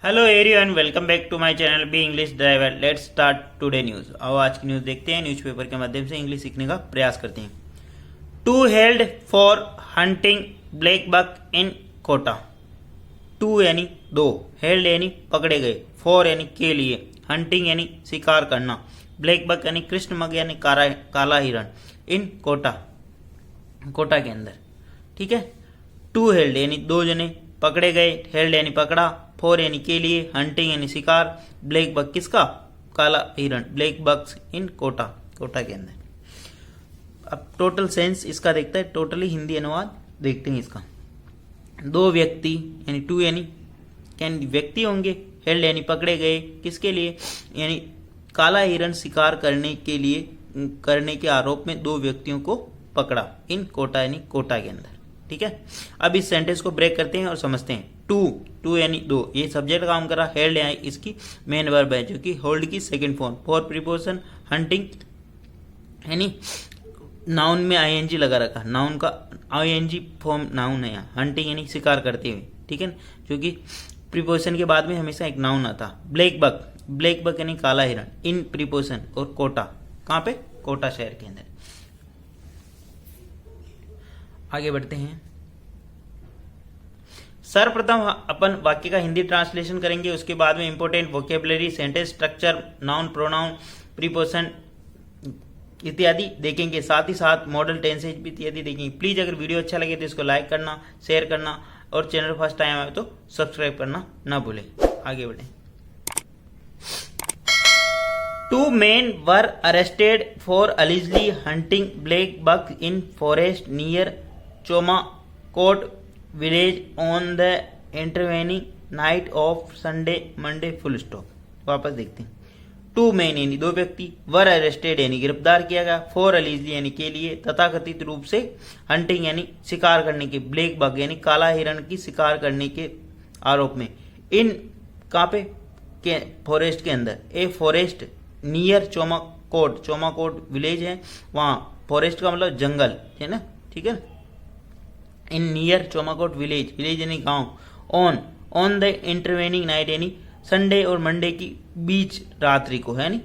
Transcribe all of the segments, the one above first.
Hello everyone, welcome back to my channel be English driver. Let's start today news. अब आज की news देखते हैं। न्यूज़पेपर के माध्यम से इंग्लिश सीखने का प्रयास करते हैं। Two held for hunting black buck in Kota. Two यानी दो, हेल्ड यानी पकड़े गए, फॉर यानी के लिए, हंटिंग यानी शिकार करना, ब्लैक बक यानी कृष्ण मग यानी काला हिरण, इन कोटा, कोटा के अंदर। ठीक है। टू हेल्ड यानी दो जने पकड़े गए, हेल्ड यानी पकड़ा, फोर यानी के लिए, हंटिंग यानी शिकार, ब्लैक बक किसका, काला हिरण, ब्लैक बक्स इन कोटा, कोटा के अंदर। अब टोटल सेंस इसका देखता है, टोटली हिंदी अनुवाद देखते हैं इसका। दो व्यक्ति यानी टू यानी व्यक्ति होंगे, हेल्ड यानी पकड़े गए, किसके लिए, यानी काला हिरण शिकार करने के लिए, करने के आरोप में दो व्यक्तियों को पकड़ा, इन कोटा यानी कोटा के अंदर। ठीक है। अब इस सेंटेंस को ब्रेक करते हैं और समझते हैं। टू यानी दो, ये सब्जेक्ट काम कर रहा, हेल्ड यानी इसकी मेन वर्ब है जो कि होल्ड की second form, for preposition hunting यानी नाउन में आईएनजी लगा रखा, नाउन का आईएनजी फॉर्म नाउन है यहाँ, हंटिंग यानी शिकार करते हुए। ठीक है, क्योंकि प्रीपोजिशन के बाद में हमेशा एक नाउन आता। ब्लैक बक यानी काला हिरण, इन प्रीपोजिशन, और कोटा कहाँ पे, कोटा शहर के अंदर। आगे बढ़ते हैं। सर्वप्रथम अपन वाक्य का हिंदी ट्रांसलेशन करेंगे, उसके बाद में important vocabulary, sentence structure, noun, pronoun, preposition इत्यादि देखेंगे। साथ ही साथ मॉडल टेंसेज भी इत्यादि देखेंगे। प्लीज अगर वीडियो अच्छा लगे तो इसको लाइक करना, शेयर करना, और चैनल फर्स्ट टाइम आए तो सब्सक्राइब करना ना भूलें। आगे बढ़े। Two men were arrested for illegally hunting black buck in forest near Chomakot village on the intervening night of Sunday Monday full stop. वापस देखते हैं। टू मेन यानी दो व्यक्ति, वर अरेस्टेड यानी गिरफ्तार किया गया, फॉर अलिजली यानी के लिए, तथाकथित रूप से, हंटिंग यानी शिकार करने के, ब्लैक बक यानी काला हिरण की शिकार करने के आरोप में, इन कहाँ पे, के फॉरेस्ट के अंदर, a forest near Chomakot village है वहां, फॉरेस्ट का मतलब जंगल है ना। ठीक है। इन नियर चोमाकोट विलेज यानी गांव, ऑन द इंटरवेनिंग नाइट यानी संडे और मंडे की बीच रात्रि को, है नी,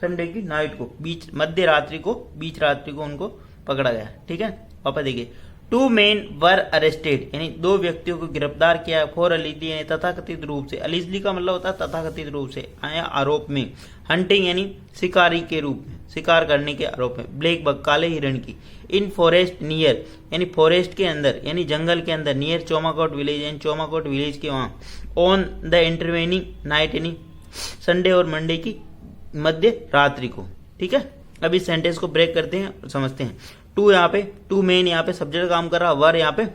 संडे की नाइट को, बीच मध्य रात्रि को, बीच रात्रि को उनको पकड़ा गया। ठीक है। वापस देखिए। टू मेन वर अरेस्टेड यानी दो व्यक्तियों को गिरफ्तार किया, फॉर अलिजली यानी तथाकथित रूप से, अलिजली का मतलब होता है तथाकथित रूप से, आया आरोप में, हंटिंग यानी शिकारी के रूप में, शिकार करने के आरोप में, ब्लैक बक काले हिरण की, इन फॉरेस्ट नियर यानी फॉरेस्ट के अंदर यानी जंगल के अंदर, नियर चोमाकोट विलेज यानी चोमाकोट विलेज के वहां, ऑन द इंटरवेनिंग नाइट यानी संडे और मंडे की मध्य रात्रि को। ठीक है। अब इस सेंटेंस को ब्रेक करते हैं और समझते हैं। टू यहाँ पे, टू मेन यहाँ पे सब्जेक्ट काम कर रहा, वर यहाँ पे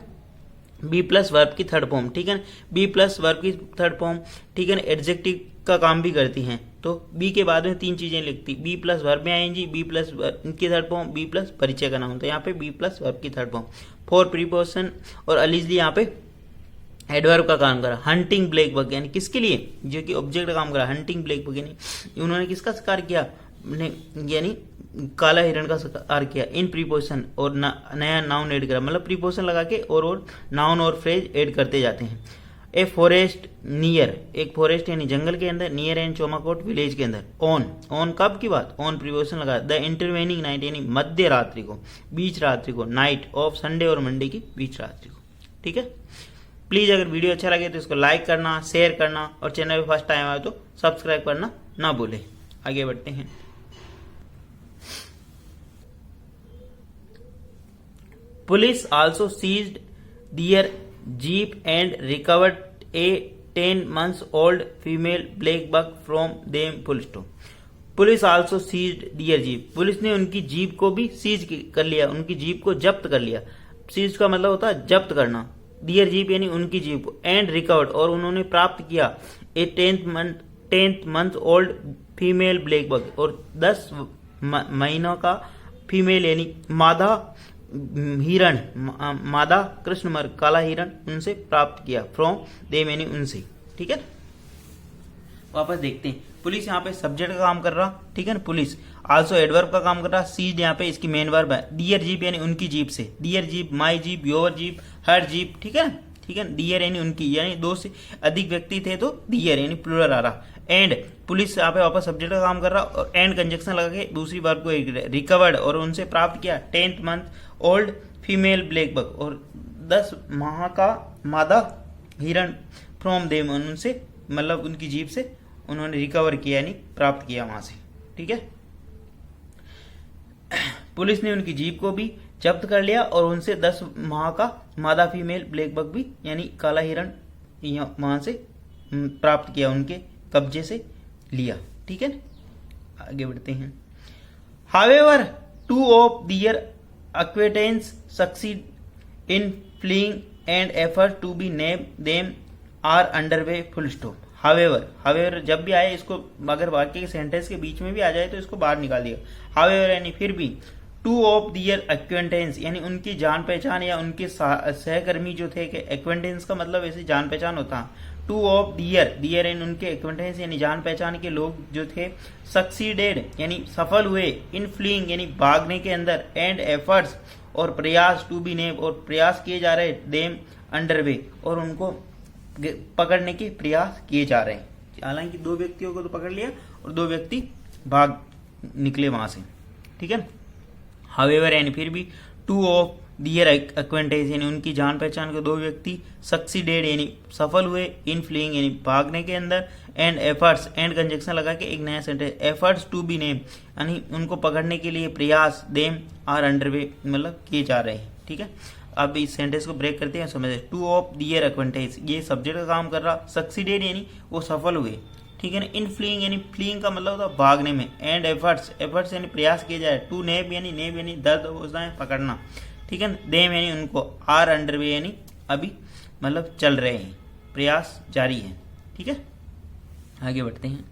बी प्लस वर्ब की थर्ड फॉर्म। ठीक है। बी प्लस वर्ब की थर्ड फॉर्म, ठीक है, एडजेक्टिव का काम भी करती हैं। तो बी के बाद में तीन चीजें लिखती, बी प्लस वर्ब में आएंगी, बी प्लस की थर्ड फॉर्म, बी प्लस परिचय का नाम। तो यहाँ पे बी प्लस वर्ब की थर्ड फॉर्म, फॉर प्रीपोजिशन, और अलिजली यहाँ पे एडवर्ब का काम करा, हंटिंग ब्लैक बक यानी किसके लिए, जो कि ऑब्जेक्ट का काम करा, हंटिंग ब्लैक बक यानी उन्होंने किसका शिकार किया, यानी काला हिरण का शिकार किया, इन प्रीपोजिशन, और नया नाउन ऐड करा, मतलब प्रीपोजिशन लगा के और नाउन और फ्रेज ऐड करते जाते हैं। ए फॉरेस्ट नियर, एक फॉरेस्ट यानी जंगल के अंदर, नियर एंड चोमाकोट विलेज के अंदर, ऑन कब की बात, ऑन प्रीपोजिशन लगा, द इंटरवेनिंग नाइट यानी मध्य रात्रि को, बीच रात्रि को, नाइट ऑफ संडे और मंडे की बीच रात्रि को। ठीक है। प्लीज अगर वीडियो अच्छा लगे तो इसको लाइक करना, शेयर करना, और चैनल पे फर्स्ट टाइम आए तो सब्सक्राइब करना ना भूले। आगे बढ़ते हैं। Police also seized their jeep and recovered a 10 months old female black buck from them full stop। Police also seized their jeep, police ने उनकी जीप को भी सीज कर लिया, उनकी जीप को जब्त कर लिया। सीज का मतलब होता है जब्त करना, दियर जीप यानी उनकी जीप को, एंड रिकवर्ड और उन्होंने प्राप्त किया, a 10th month old female black buck, और 10 महीनों का फीमेल यानी मादा हिरण, मादा कृष्ण मर्ग काला हिरण उनसे प्राप्त किया, फ्रॉम देम यानी उनसे। ठीक है। वापस देखते हैं। पुलिस यहाँ पे सब्जेक्ट का काम कर रहा, ठीक है ना, पुलिस आल्सो एडवर्ब का काम कर रहा, सीज्ड यहाँ पे इसकी मेन वर्ब है, डियर जीप यानी उनकी जीप से, their jeep, my jeep, your jeep, her jeep. ठीक है। ठीक है। दियर यानी उनकी, यानी 2 से अधिक व्यक्ति थे तो दियर यानी प्लूरल आ रहा। एंड पुलिस यहाँ पे वापस सब्जेक्ट का काम कर रहा और एंड कंजक्शन लगा के दूसरी बार को रिकवर्ड और उनसे प्राप्त किया 10th month old female black buck, और 10 माह का मादा हिरण फ्रॉम देम, उनसे मतलब उनकी जीप से उन्होंने रिकवर किया यानी प्राप्त किया वहां से, ठीक है। पुलिस ने उनकी जीप को भी जब्त कर लिया और उनसे 10 माह का मादा फीमेल ब्लैक बक भी यानी काला हिरण वहां से प्राप्त किया, उनके कब्जे से लिया, ठीक है। आगे बढ़ते हैं। However 2 of their acquaintance succeed in fleeing and effort to be named them are underway full stop। However जब भी आए इसको अगर वाक्य के सेंटेंस के बीच में भी आ जाए तो इसको बाहर निकाल दिया। हावेवर यानी फिर भी, 2 ऑफ दियर एक्वेंटेंस यानी उनकी जान पहचान या उनके सहकर्मी जो थे, कि एक्वेंटेंस का मतलब ऐसे जान पहचान होता है। 2 ऑफ दियर यानी उनके एक्वेंटेंस यानी जान पहचान के लोग जो थे, सक्सीडेड यानी सफल हुए, इन फ्लीइंग यानी भागने के अंदर, एंड एफर्ट्स और प्रयास, टू बी नेम और प्रयास किए जा रहे, देम अंडरवे और उनको पकड़ने के प्रयास किए जा रहे हैं। हालांकि 2 व्यक्तियों को तो पकड़ लिया और 2 व्यक्ति भाग निकले वहां से, ठीक है। हावेवर यानी फिर भी, 2 ऑफ दियर एक्वेंटेंस यानी उनकी जान पहचान के 2 व्यक्ति, सक्सीडेड यानी सफल हुए, इन फ्लीइंग यानी भागने के अंदर, एंड एफर्ट्स एंड कंजक्शन लगा के एक नया sentence, efforts to be name यानी उनको पकड़ने के लिए प्रयास, देम आर अंडरवे मतलब किए जा रहे हैं, ठीक है। अब इस सेंटेंस को ब्रेक करते हैं, समझे। 2 ऑफ दियर एक्वेंटेंस ये सब्जेक्ट का काम कर रहा, सक्सीडेड यानी वो सफल हुए, ठीक है ना। इन फ्लीइंग यानी फ्लीइंग का मतलब होता भागने में, एंड एफर्ट्स यानी प्रयास किए जाए, टू नेब यानी दर्द होता है पकड़ना, ठीक है ना। देम यानी उनको, आर अंडरवे यानी अभी मतलब चल रहे हैं, प्रयास जारी है, ठीक है। आगे बढ़ते हैं।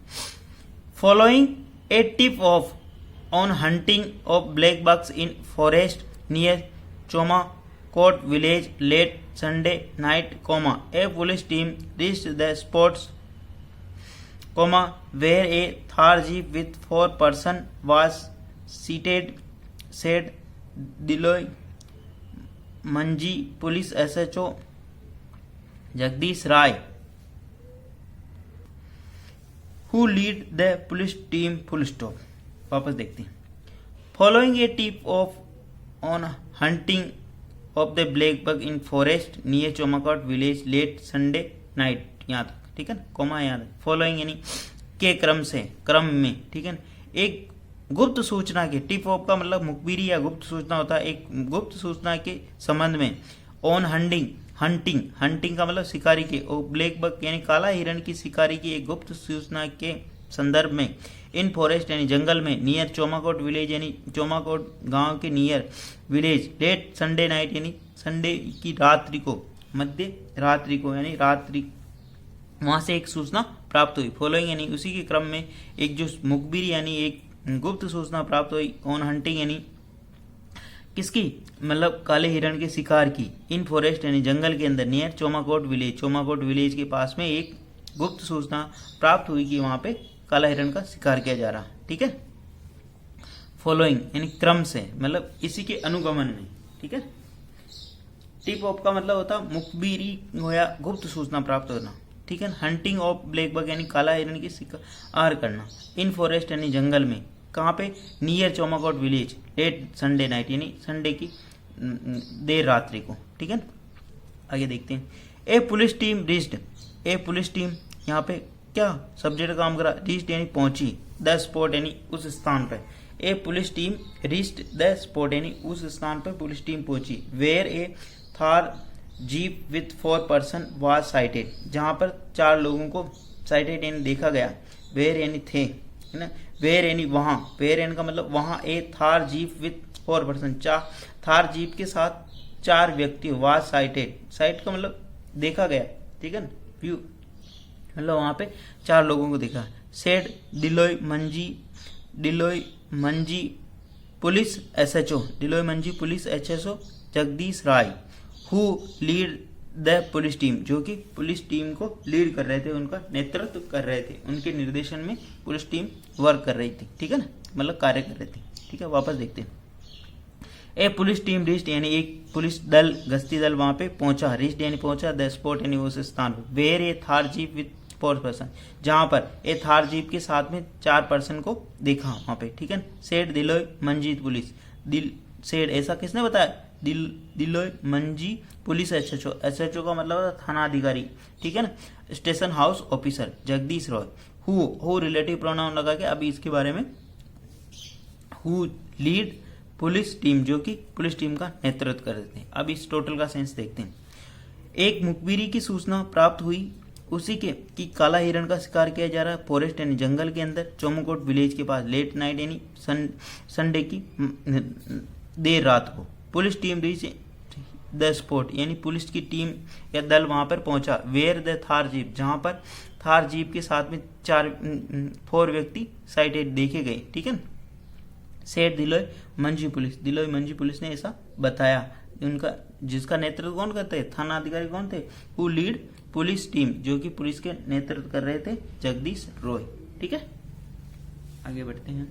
Following a tip off on hunting of black bucks in forest near Chomakot village late Sunday night, a police team reached the spots, where a Thar jeep with 4 persons was seated, said Diloy Manji police SHO Jagdish Rai, who lead the police team full stop। वापस देखते हैं। Following a tip on hunting of the black bug in forest near Chomakot village late Sunday night, यहाँ तक, ठीक है ना, coma यहाँ तक। फॉलोइंग यानी के क्रम में, ठीक है ना। एक गुप्त सूचना के, टिप ऑफ का मतलब मुखबिरी या गुप्त सूचना होता है, एक गुप्त सूचना के संबंध में, ऑन हंटिंग का मतलब शिकारी के, और ब्लैक बग यानी काला हिरण की शिकारी की एक गुप्त सूचना के संदर्भ में, इन फॉरेस्ट यानी जंगल में, नियर चोमाकोट विलेज यानी चोमाकोट गांव के near, village late Sunday night यानी संडे की रात्रि को, मध्य रात्रि को यानी रात्रि, वहां से एक सूचना प्राप्त हुई। फॉलोइंग यानी उसी के क्रम में एक जो मुखबिरी यानी एक गुप्त सूचना प्राप्त हुई, ऑन हंटिंग यानी किसकी, मतलब काले हिरण के शिकार की, इन फॉरेस्ट यानी जंगल के अंदर, नियर चोमाकोट विलेज के पास में एक गुप्त सूचना प्राप्त हुई कि वहां पे काला हिरण का शिकार किया जा रहा, ठीक है। फॉलोइंग यानी क्रम से, मतलब इसी के अनुगमन में, ठीक है। टिप ऑफ का मतलब होता मुखबिरी या गुप्त सूचना प्राप्त होना, ठीक है। हंटिंग ऑफ ब्लैक बग यानी काला हिरण की शिकार करना, इन फॉरेस्ट यानी जंगल में, कहाँ पे, near Chomakot village late Sunday night यानी संडे की देर रात्रि को, ठीक है। आगे देखते हैं। ए पुलिस टीम यहाँ पे क्या सब्जेक्ट का काम करा, रीच्ड यानी पहुंची, द स्पॉट यानी उस स्थान पर, a police team reached the spot यानी उस स्थान पर पुलिस टीम पहुंची, where a Thar jeep with 4 person was sighted, जहां पर 4 लोगों को साइटेड यानी देखा गया, वेयर यानी थे, है ना, वेयर यानी वहां, वेयर यानी का मतलब वहां, a Thar jeep with 4 person, Thar jeep के साथ 4 व्यक्ति, वाज साइट का मतलब देखा गया, ठीक है ना, व्यू मतलब वहां पे 4 लोगों को देखा। सेड डिलोय मंजी police SHO Jagdish Rai, who lead the police team, जो कि पुलिस टीम को लीड कर रहे थे, उनका नेतृत्व कर रहे थे, उनके निर्देशन में पुलिस टीम वर्क कर रही थी, ठीक है ना, मतलब कार्य कर रही थी, ठीक है। वापस देखते हैं। ए पुलिस टीम रिस्ट यानी एक पुलिस दल गश्ती दल वहां पे पहुंचा, रिस्ट यानी पहुंचा, द स्पॉट यानी उस स्थान where a Thar jeep with 4 person, जहां पर ए थार जीप के साथ में 4 पर्सन को देखा वहां पे, ठीक है। सेड दिलोय मंजीत पुलिस, दिल सेड ऐसा किसने बताया, दिलोय मंजी पुलिस एसएचओ, एसएचओ का मतलब थाना अधिकारी, ठीक है ना। Station house officer Jagdish Roy, who relative pronoun लगा के अभी इसके बारे में, हु लीड पुलिस टीम, जो कि पुलिस टीम का नेतृत्व करते हैं। अब इस टोटल का सेंस देखते हैं। एक मुखबिरी की सूचना प्राप्त हुई उसी के कि काला हिरण का शिकार किया जा रहा है फॉरेस्ट यानी जंगल के अंदर चोमोकोट विलेज के पास लेट नाइट यानी संडे की देर रात को। Police team reach the spot यानी पुलिस की टीम या दल वहां पर पहुंचा, वेयर द थार जीप, जहां पर थार जीप के साथ में 4 व्यक्ति साइटेड देखे गए, ठीक है। सेठ दिलोय मंजी पुलिस, दिलोय मंजी पुलिस ने ऐसा बताया। उनका जिसका नेतृत्व कौन करते हैं, थाना अधिकारी कौन थे, हु लीड पुलिस टीम, जो कि पुलिस के नेतृत्व कर रहे थे जगदीश रॉय, ठीक है। आगे बढ़ते हैं।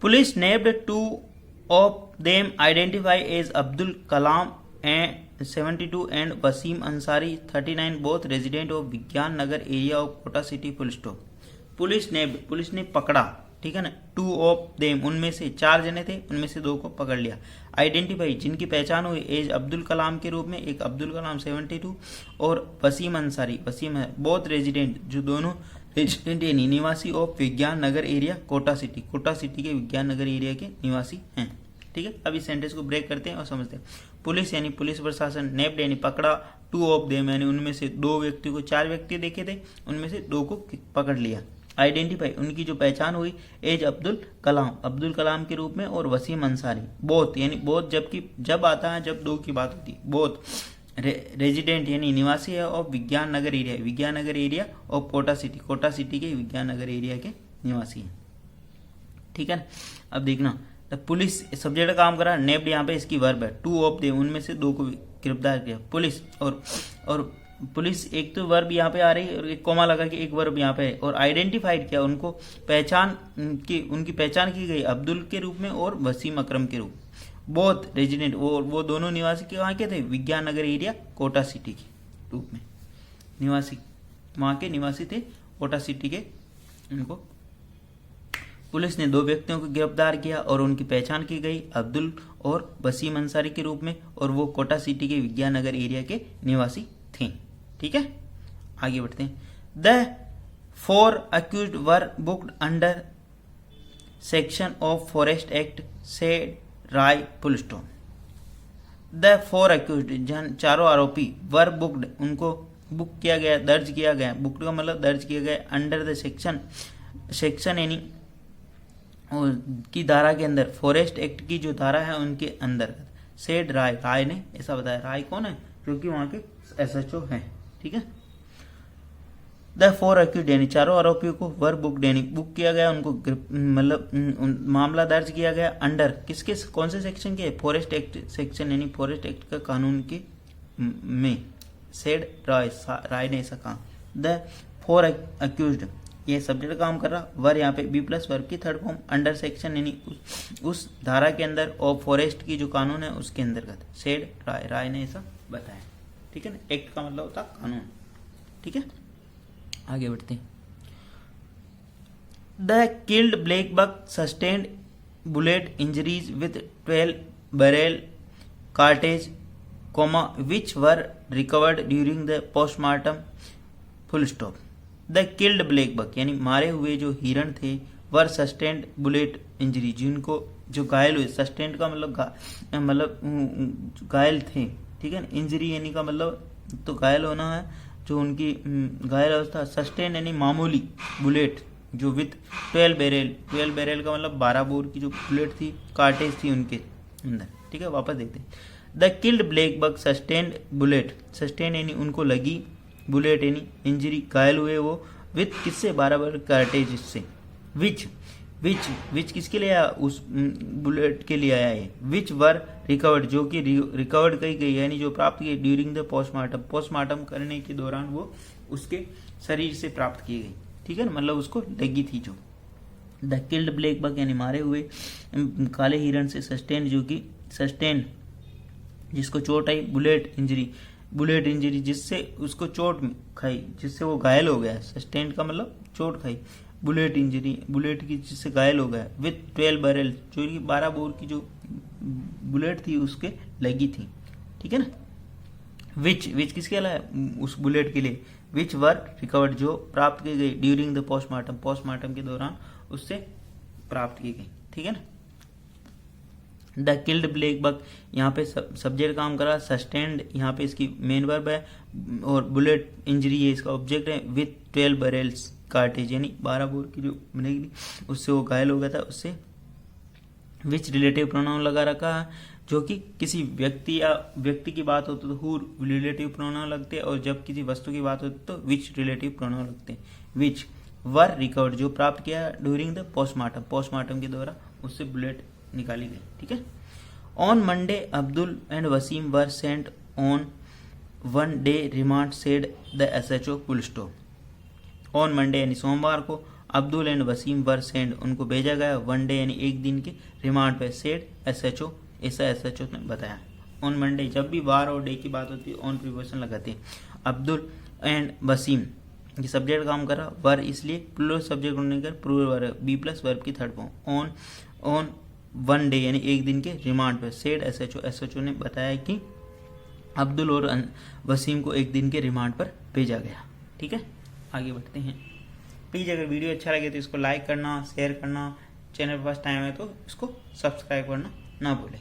Police named 2 of them identified as Abdul Kalam and 72 and Wasim Ansari 39, both resident of Vigyan Nagar area of Kota city, full stop. Police ने पकड़ा, ठीक है ना। 2 of them उनमें से 4 जने थे, उनमें से 2 को पकड़ लिया। आइडेंटिफाई जिनकी पहचान हुई एज अब्दुल कलाम के रूप में, एक अब्दुल कलाम 72 और वसीम अंसारी, वसीम है, बोथ रेजिडेंट जो दोनों रेजिडेंट यानी निवासी of Vigyan Nagar area Kota city, Kota city के विज्ञान नगर एरिया के निवासी हैं, ठीक है। अब इस सेंटेंस को ब्रेक करते हैं और समझते हैं। पुलिस यानी पुलिस प्रशासन, नेप्ड यानी पकड़ा, 2 ऑफ देम यानी उनमें से 2 व्यक्ति को, 4 व्यक्ति देखे थे, उनमें से 2 को पकड़ लिया। आइडेंटिफाई उनकी जो पहचान हुई एज अब्दुल कलाम के रूप में और वसीम अंसारी, बोथ यानी बोथ जब आता है जब 2 की बात होती है, बोथ रेजिडेंट यानी निवासी है of Vigyan Nagar area of Kota city के विज्ञान नगर एरिया के निवासी है, ठीक है। अब देखना पुलिस सब्जेक्ट का काम करा, नेप्ड यहाँ पे इसकी वर्ब है, 2 ऑफ देम उनमें से 2 को गिरफ्तार किया। पुलिस और पुलिस एक तो वर्ब यहाँ पे आ रही है और एक कोमा लगा के एक वर्ब यहाँ पे है, और आइडेंटिफाइड किया उनको उनकी पहचान की गई अब्दुल के रूप में और वसीम अकरम के रूप में। बोथ रेजिडेंट वो दोनों निवासी के वहाँ के थे विज्ञान नगर एरिया कोटा सिटी के रूप में, निवासी वहाँ के निवासी थे कोटा सिटी के। उनको पुलिस ने 2 व्यक्तियों को गिरफ्तार किया और उनकी पहचान की गई अब्दुल और वसीम अंसारी के रूप में, और वो कोटा सिटी के विज्ञान नगर एरिया के निवासी थे, ठीक है। आगे बढ़ते हैं। The 4 accused were booked under section of forest act से राय पुल स्टॉप। द 4 accused चारों आरोपी वर बुक्ड उनको बुक किया गया, दर्ज किया गया, बुक्ड का मतलब दर्ज किया गया, अंडर द सेक्शन यानी की धारा के अंदर, फॉरेस्ट एक्ट की जो धारा है उनके अंदर। सेड राय ने ऐसा बताया। राय कौन है, जो कि वहां के एसएचओ हैं, ठीक है। द 4 accused यानी चारों आरोपियों को वर बुक यानी बुक किया गया, उनको मतलब मामला दर्ज किया गया अंडर किसके कौन से सेक्शन के, फॉरेस्ट एक्ट सेक्शन यानी फॉरेस्ट एक्ट का कानून के में। सेड राय ने ऐसा कहा। द 4 accused ये सब्जेक्ट काम कर रहा, वर यहाँ पे बी प्लस वर्ब की थर्ड फॉर्म, अंडर सेक्शन यानी उस धारा के अंदर और फॉरेस्ट की जो कानून है उसके अंतर्गत। सेड राय ने ऐसा बताया, ठीक है ना। एक्ट का मतलब होता कानून, ठीक है। आगे बढ़ते हैं। The killed black buck sustained bullet injuries with 12 barrel cartridge comma which were recovered during the postmortem, full stop. The killed black buck यानी मारे हुए जो हिरण थे, वर सस्टेन्ड बुलेट इंजरी जिनको जो घायल हुए, सस्टेन्ड का मतलब घायल थे, ठीक है। इंजरी यानी का मतलब तो घायल होना है, जो उनकी घायल अवस्था। सस्टेन यानी मामूली, बुलेट जो विथ 12 बैरल का मतलब 12 बोर की जो बुलेट थी, कार्टेज थी उनके अंदर, ठीक है। वापस देखते हैं। The killed black buck sustained bullet, sustain यानी उनको लगी, बुलेट यानी इंजरी घायल हुए वो, विथ किससे 12 बैरल कार्टेज से। विच किसके लिए आया, उस बुलेट के लिए आया है। विच वर रिकवर्ड जो कि रिकवर्ड की गई यानी जो प्राप्त की ड्यूरिंग द पोस्टमार्टम करने के दौरान वो उसके शरीर से प्राप्त की गई, ठीक है ना, मतलब उसको लगी थी जो। द किल्ड ब्लैक बक यानी मारे हुए काले हिरण से सस्टेन, जो कि सस्टेन जिसको चोट आई, बुलेट इंजरी जिससे उसको चोट खाई, जिससे वो घायल हो गया, सस्टेन का मतलब चोट खाई, बुलेट इंजरी बुलेट की जिससे घायल हो गया, विथ 12 बैरल जो कि 12 बोर की जो बुलेट थी उसके लगी थी, ठीक है ना। विच किसके लिए, उस बुलेट के लिए, विच वर रिकवर्ड जो प्राप्त की गई, ड्यूरिंग द पोस्टमार्टम के दौरान उससे प्राप्त की गई, ठीक है ना। द किल्ड ब्लैक बक यहाँ पे सब्जेक्ट काम करा, सस्टेन्ड यहाँ पे इसकी मेन वर्ब है, और बुलेट इंजरी है इसका ऑब्जेक्ट है, विथ 12 बैरल्स कार्टेज यानी 12 बोर की जो बनेगी उससे वो घायल हो गया था, उससे विच रिलेटिव प्रोनाउन लगा रखा है, जो कि किसी व्यक्ति की बात होती तो हु रिलेटिव प्रोनाउन लगते हैं, और जब किसी वस्तु की बात होती तो विच रिलेटिव प्रोनाउन लगते हैं। विच वर रिकवर्ड जो प्राप्त किया ड्यूरिंग द पोस्टमार्टम के द्वारा उससे बुलेट निकाली गई, ठीक है। On Monday Abdul and Wasim were sent on 1 day remand, said the SHO full stop. On Monday यानी सोमवार को Abdul and Wasim were send उनको भेजा गया, 1 डे यानी एक दिन के रिमांड पे, सेड SHO ऐसा SHO ने बताया। ऑन मंडे जब भी वार और डे की बात होती है ऑन प्रीपोजिशन लगाते हैं। अब्दुल एंड वसीम ये सब्जेक्ट काम कर रहा, वर इसलिए प्लूरल सब्जेक्ट होने का plural verb be plus verb की थर्ड फॉर्म। ऑन 1 डे यानी एक दिन के रिमांड पे, सेड SHO ने बताया कि अब्दुल और वसीम को एक दिन के रिमांड पर भेजा गया, ठीक है। आगे बढ़ते हैं। प्लीज़ अगर वीडियो अच्छा लगे तो इसको लाइक करना, शेयर करना, चैनल फर्स्ट टाइम है तो इसको सब्सक्राइब करना ना भूलें।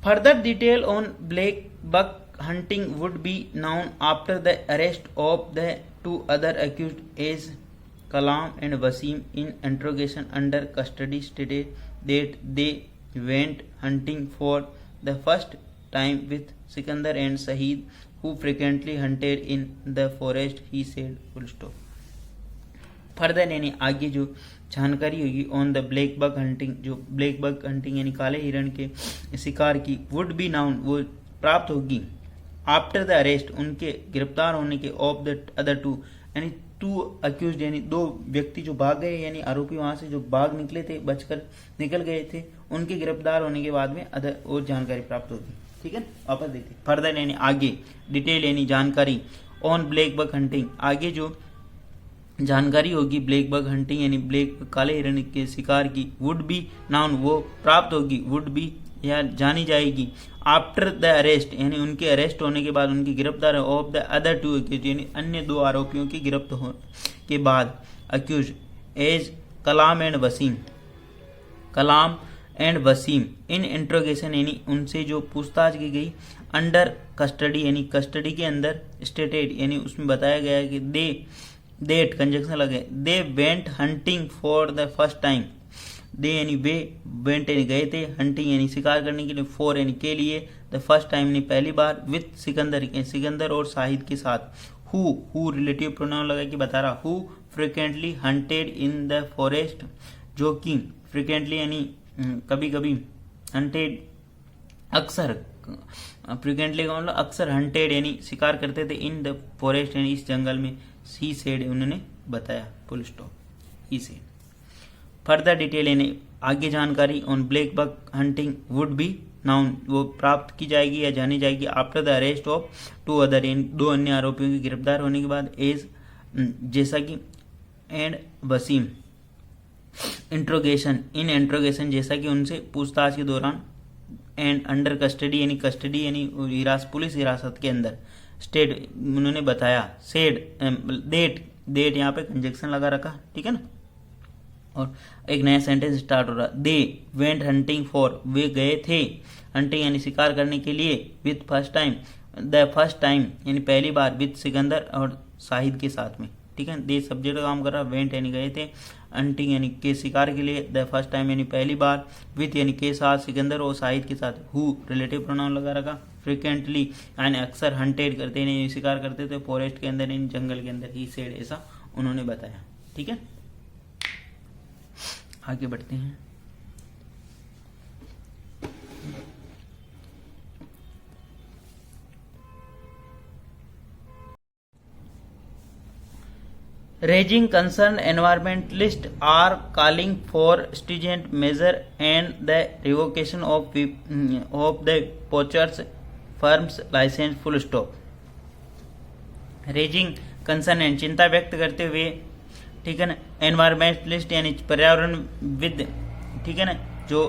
Further detail on black buck hunting would be known after the arrest of the 2 other accused as Kalam and Wasim in interrogation under custody stated that they went hunting for the first time with Sikandar and Saeed who frequently hunted in the forest, he said full stop। Further यानी आगे जो जानकारी होगी on the black buck hunting, जो black buck hunting यानी काले हिरण के शिकार की, वुड बी नाउन वो प्राप्त होगी, आफ्टर द अरेस्ट उनके गिरफ्तार होने के, ऑफ द अदर 2 यानी 2 अक्यूज यानी 2 व्यक्ति जो भाग गए यानी आरोपी वहां से जो भाग निकले थे, बचकर निकल गए थे, उनके गिरफ्तार होने के बाद में अदर और जानकारी प्राप्त होगी, ठीक है। वापस देखते फर्दर यानी आगे, डिटेल यानी जानकारी, ऑन ब्लैक बक हंटिंग आगे जो जानकारी होगी ब्लैक बग हंटिंग यानी ब्लैक काले हिरण के शिकार की, वुड बी नाउन वो प्राप्त होगी, वुड बी या जानी जाएगी, आफ्टर द अरेस्ट यानी उनके अरेस्ट होने के बाद, उनकी गिरफ्तार, ऑफ द अदर 2 अक्यूज यानी अन्य 2 आरोपियों की गिरफ्तार होने के बाद, accused as Kalam and Wasim in interrogation यानी उनसे जो पूछताछ की गई, अंडर कस्टडी यानी कस्टडी के अंदर, स्टेटेड यानी उसमें बताया गया है कि देट कंजक्शन लगे, they went hunting for the first time, they यानी वे, वेंट यानी गए थे, हंटिंग यानी शिकार करने के लिए, फॉर यानी के लिए, द फर्स्ट टाइम यानी पहली बार, विथ सिकंदर और शाहिद के साथ, हु रिलेटिव प्रोनाउन लगा कि बता रहा, who frequently hunted in the forest जो कि फ्रिक्वेंटली यानी कभी कभी, हंटेड अक्सर, फ्रिक्वेंटली का मतलब अक्सर, हंटेड यानी शिकार करते थे, इन द फॉरेस्ट यानी इस जंगल में, सी सेड उन्होंने बताया full stop, he said. Further detail यानी आगे जानकारी, on black buck hunting would be known वो प्राप्त की जाएगी या जानी जाएगी, after the arrest of 2 other यानी 2 अन्य आरोपियों की गिरफ्तार होने के बाद, एज जैसा कि, एंड वसीम इंट्रोगेशन जैसा कि उनसे पूछताछ के दौरान, एंड अंडर कस्टडी यानी पुलिस हिरासत के अंदर, स्टेट उन्होंने बताया, सेड देट यहाँ पे कंजक्शन लगा रखा, ठीक है ना। और एक नया सेंटेंस स्टार्ट हो रहा, दे वेंट हंटिंग फॉर वे गए थे, हंटिंग यानी शिकार करने के लिए, with first time the first time यानी पहली बार, विथ सिकंदर और शाहिद के साथ में, ठीक है। दे सब्जेक्ट काम कर रहा, वेंट यानी गए थे, हंटिंग यानी के शिकार के लिए, द फर्स्ट टाइम यानी पहली बार, विथ यानी के साथ, सिकंदर और शाहिद के साथ, हु रिलेटिव प्रोनाउन लगा रखा, फ्रिक्वेंटली यानी अक्सर, हंटेड करते नहीं शिकार करते थे, फॉरेस्ट के अंदर इन जंगल के अंदर, ही सेड ऐसा उन्होंने बताया, ठीक है। आगे बढ़ते हैं। Raising concern, environmentalists are calling for stringent measure and the revocation of the poachers firms license. Full stop. Raising concern and चिंता व्यक्त करते हुए, ठीक है ना, एनवायरमेंटलिस्ट यानी पर्यावरणविद, ठीक है ना, जो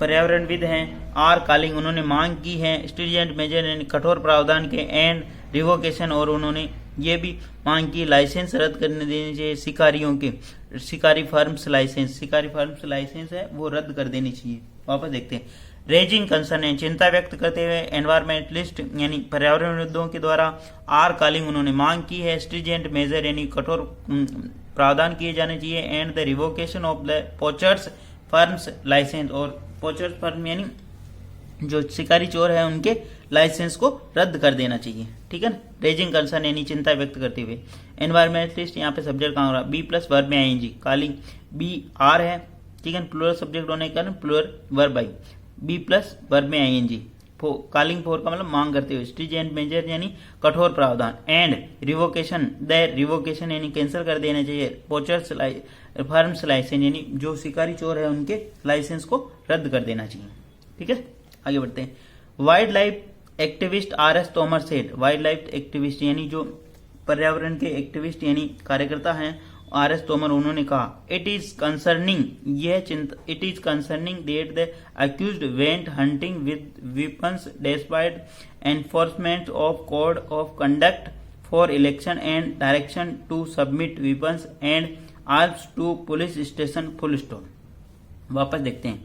पर्यावरणविद हैं, आर कॉलिंग उन्होंने मांग की है, स्ट्रिजेंट मेजर यानी कठोर प्रावधान के, एंड रिवोकेशन और उन्होंने ये भी मांग की लाइसेंस रद्द करने देनी चाहिए शिकारियों के, शिकारी फर्म्स लाइसेंस है वो रद्द कर देनी चाहिए। वापस देखते हैं, रेजिंग कंसर्न है चिंता व्यक्त करते हुए एनवायरमेंटलिस्ट यानी पर्यावरणविदों के द्वारा आर कॉलिंग उन्होंने मांग की है, स्ट्रिजेंट मेजर यानी कठोर प्रावधान किए जाने चाहिए, and the revocation of the poachers firms licence, और पोचर्स फर्म यानी जो शिकारी चोर है उनके लाइसेंस को रद्द कर देना चाहिए, ठीक है ना। रेजिंग कंसर्न यानी चिंता व्यक्त करते हुए एनवायरमेंटलिस्ट, यहाँ पे सब्जेक्ट कहाँ हो रहा है, बी प्लस वर्ब में आईएनजी, कॉलिंग बी आर है, ठीक है, प्लूरल सब्जेक्ट होने के कारण plural verb I, be plus verb में आईएनजी, कॉलिंग फॉर का मतलब मांग करते हुए, स्ट्रिजेंट मेजर यानी कठोर प्रावधान, एंड रिवोकेशन द रिवोकेशन यानी कैंसिल कर देना चाहिए, पोचर्स फर्म्स लाइसेंस यानी जो शिकारी चोर है उनके लाइसेंस को रद्द कर देना चाहिए, ठीक है। आगे बढ़ते हैं, wildlife activist R S Tomar said, wild life activist यानी जो पर्यावरण के एक्टिविस्ट यानी कार्यकर्ता हैं आर एस तोमर, उन्होंने कहा it is concerning that the accused went hunting with weapons despite enforcement of code of conduct for election and direction to submit weapons and arms to police station. Full stop. वापस देखते हैं,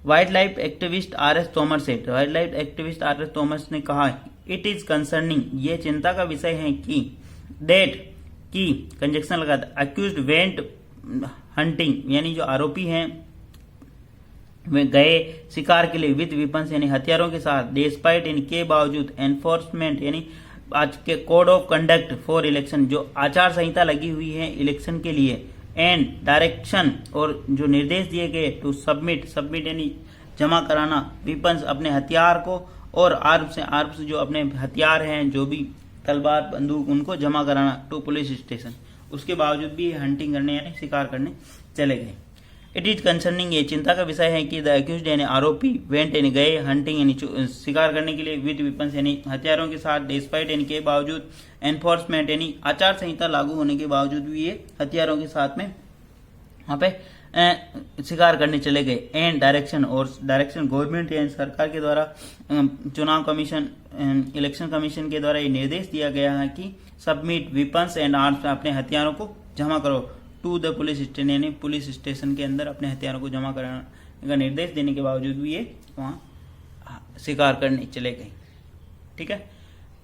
wildlife activist R S Tomar से, wildlife activist R S Tomar ने कहा it is concerning ये चिंता का विषय है कि डेट की कंजक्शन लगा था, अक्यूज्ड वेंट हंटिंग यानी जो आरोपी हैं वे गए शिकार के लिए विद वेपन्स यानी हथियारों के साथ, डिस्पाइट इनके बावजूद, एनफोर्समेंट यानी आज के code of conduct for election जो आचार संहिता लगी हुई है इलेक्शन के लिए, एंड डायरेक्शन और जो निर्देश दिए गए टू सबमिट यानी जमा कराना, वेपन्स अपने हथियार को, और आर्म्स जो अपने हथियार हैं जो भी तलवार बंदूक उनको जमा कराना टू पुलिस स्टेशन, उसके बावजूद भी हंटिंग करने यानी शिकार करने चले गए। इट इज कंसर्निंग ये चिंता का विषय है कि द अक्यूज्ड यानी आरोपी वेंट यानी गए हंटिंग यानी शिकार करने के लिए विद वेपन्स यानी हथियारों के साथ, डिस्पाइट यानी के बावजूद, एनफोर्समेंट यानी आचार संहिता लागू होने के बावजूद भी ये हथियारों के साथ में वहां पे शिकार करने चले गए, एंड डायरेक्शन और डायरेक्शन गवर्नमेंट यानी सरकार के द्वारा, चुनाव कमीशन इलेक्शन कमीशन के द्वारा ये निर्देश दिया गया है कि सबमिट वेपन्स एंड आर्म्स अपने हथियारों को जमा करो टू द पुलिस स्टेशन यानी पुलिस स्टेशन के अंदर अपने हथियारों को जमा कराने का निर्देश देने के बावजूद भी ये वहाँ शिकार करने चले गए, ठीक है।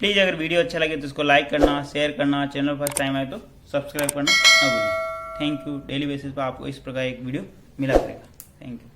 प्लीज़ अगर वीडियो अच्छा लगे तो इसको लाइक करना, शेयर करना, चैनल फर्स्ट टाइम आए तो सब्सक्राइब करना ना भूलें। Thank you. डेली बेसिस पर आपको इस प्रकार एक वीडियो मिला करेगा। Thank you.